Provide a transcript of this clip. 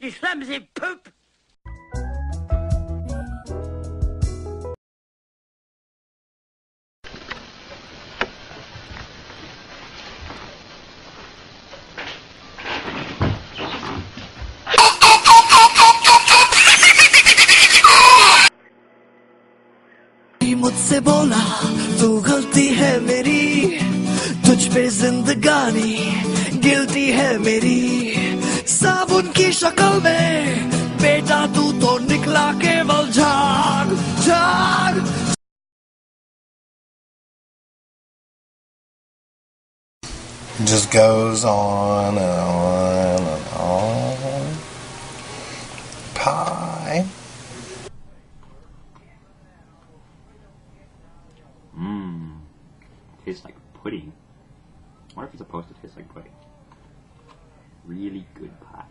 you clumsy poop! मुझसे बोला तू गलती है मेरी, तुझ पे जिंदगानी गिल्टी है मेरी। साबुन की शक्ल में बेटा तू तो निकला केवल झाग झाग। Just goes on and on and on. Pie. Tastes like pudding. I wonder if it's supposed to taste like pudding. Really good pie.